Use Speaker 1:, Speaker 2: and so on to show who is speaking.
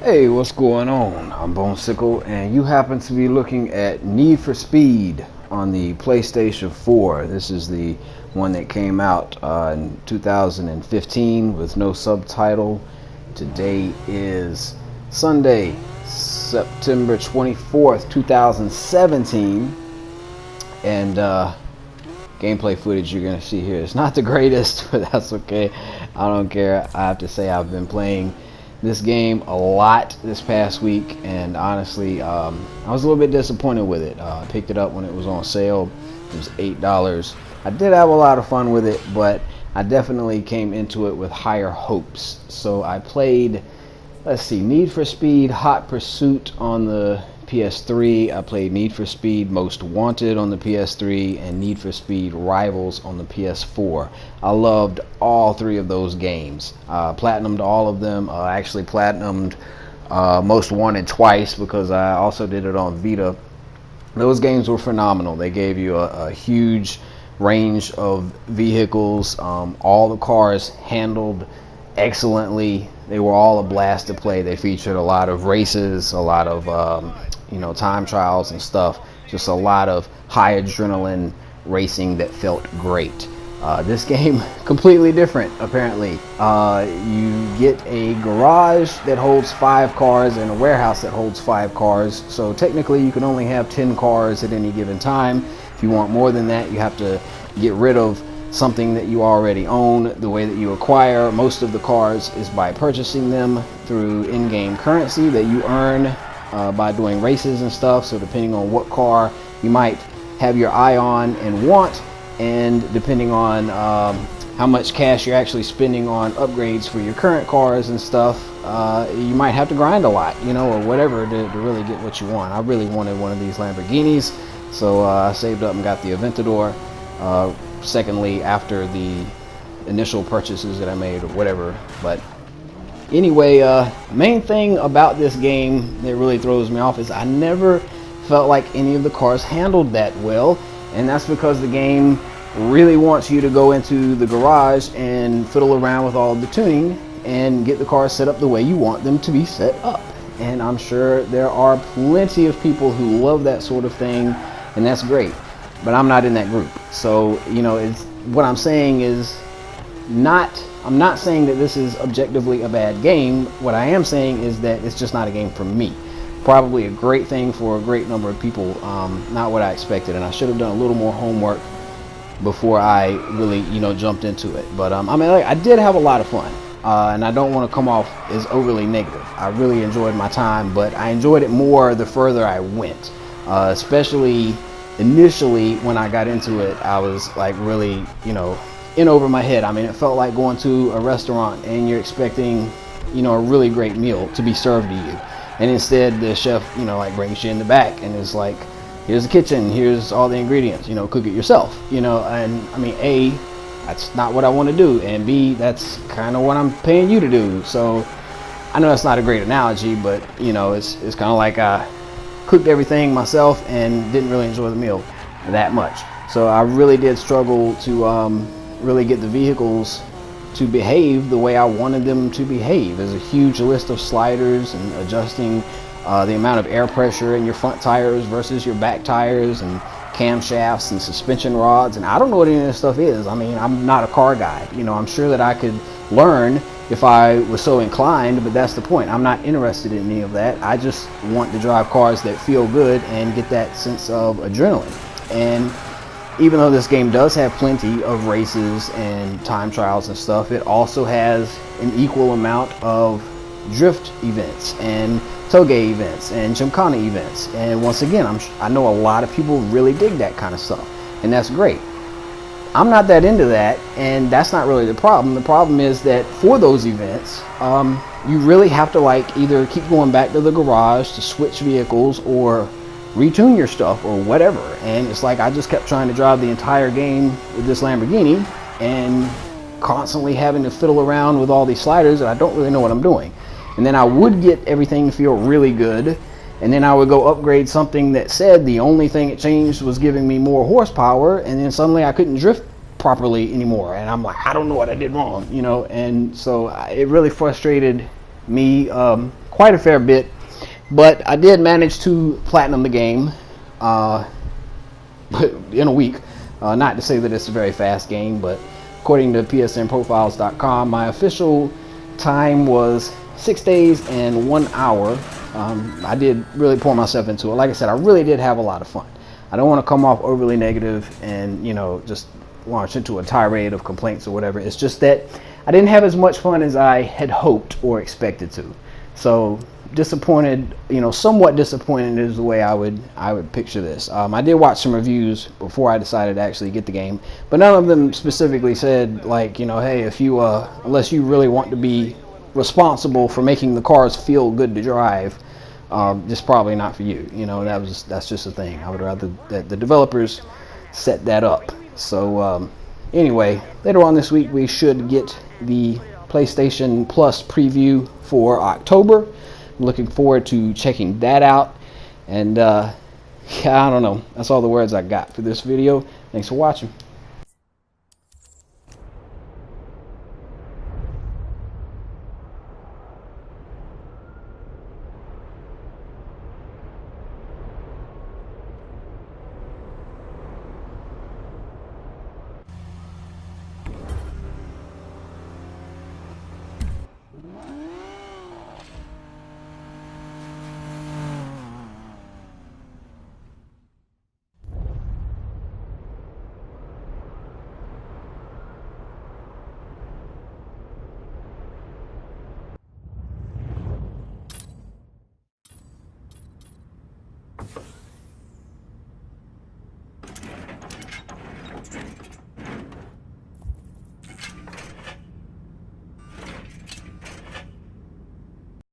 Speaker 1: Hey, what's going on? I'm BoneSickle, and you happen to be looking at Need for Speed on the PlayStation 4. This is the one that came out in 2015 with no subtitle. Today is Sunday, September 24th, 2017, and gameplay footage you're going to see here is not the greatest, but that's okay. I don't care. I have to say I've been playing this game a lot this past week, and honestly I was a little bit disappointed with it. I picked it up when it was on sale. It was $8. I did have a lot of fun with it, but I definitely came into it with higher hopes. So I played, let's see, Need for Speed Hot Pursuit on the PS3. I played Need for Speed Most Wanted on the PS3 and Need for Speed Rivals on the PS4. I loved all three of those games. Platinumed all of them. I actually platinumed Most Wanted twice because I also did it on Vita. Those games were phenomenal. They gave you a huge range of vehicles. All the cars handled excellently. They were all a blast to play. They featured a lot of races, a lot of time trials and stuff. Just a lot of high adrenaline racing that felt great. This game completely different apparently. You get a garage that holds 5 cars and a warehouse that holds 5 cars, so technically you can only have 10 cars at any given time. If you want more than that, you have to get rid of something that you already own. The way that you acquire most of the cars is by purchasing them through in-game currency that you earn by doing races and stuff. So depending on what car you might have your eye on and want, and depending on how much cash you're actually spending on upgrades for your current cars and stuff, you might have to grind a lot, or whatever to really get what you want. I really wanted one of these Lamborghinis, so I saved up and got the Aventador. Secondly, after the initial purchases that I made or whatever. But anyway, main thing about this game that really throws me off is I never felt like any of the cars handled that well, and that's because the game really wants you to go into the garage and fiddle around with all the tuning and get the cars set up the way you want them to be set up. And I'm sure there are plenty of people who love that sort of thing, and that's great, but I'm not in that group. So it's what I'm saying is I'm not saying that this is objectively a bad game. What I am saying is that it's just not a game for me. Probably a great thing for a great number of people, not what I expected, and I should have done a little more homework before I really jumped into it. But I did have a lot of fun, and I don't want to come off as overly negative. I really enjoyed my time, but I enjoyed it more the further I went, especially initially when I got into it. I was like really in over my head. I mean, it felt like going to a restaurant and you're expecting a really great meal to be served to you, and instead the chef brings you in the back and is like, here's the kitchen, here's all the ingredients, cook it yourself. And I mean, A, that's not what I want to do, and B, that's kind of what I'm paying you to do. So I know that's not a great analogy, but it's kind of like I cooked everything myself and didn't really enjoy the meal that much. So I really did struggle to really get the vehicles to behave the way I wanted them to behave. There's a huge list of sliders and adjusting the amount of air pressure in your front tires versus your back tires, and camshafts and suspension rods, and I don't know what any of this stuff is. I mean, I'm not a car guy. I'm sure that I could learn if I was so inclined, but that's the point. I'm not interested in any of that. I just want to drive cars that feel good and get that sense of adrenaline. And even though this game does have plenty of races and time trials and stuff, it also has an equal amount of drift events and toge events and gymkhana events. And once again, I know a lot of people really dig that kind of stuff, and that's great. I'm not that into that, and that's not really the problem. The problem is that for those events, you really have to either keep going back to the garage to switch vehicles or retune your stuff or whatever. And it's like I just kept trying to drive the entire game with this Lamborghini and constantly having to fiddle around with all these sliders, and I don't really know what I'm doing. And then I would get everything to feel really good, and then I would go upgrade something that said the only thing it changed was giving me more horsepower, and then suddenly I couldn't drift properly anymore, and I'm like, I don't know what I did wrong, and so it really frustrated me quite a fair bit, but I did manage to platinum the game in a week. Not to say that it's a very fast game, but according to psnprofiles.com, my official time was 6 days and 1 hour. I did really pour myself into it. Like I said, I really did have a lot of fun. I don't want to come off overly negative and, you know, just launch into a tirade of complaints or whatever. It's just that I didn't have as much fun as I had hoped or expected to. So disappointed, you know, somewhat disappointed is the way I would picture this. I did watch some reviews before I decided to actually get the game, but none of them specifically said, like, you know, hey, if you unless you really want to be responsible for making the cars feel good to drive, this is probably not for you. You know, that's just a thing. I would rather that the developers set that up. So anyway, later on this week we should get the PlayStation Plus preview for October. I'm looking forward to checking that out. And yeah, I don't know. That's all the words I got for this video. Thanks for watching.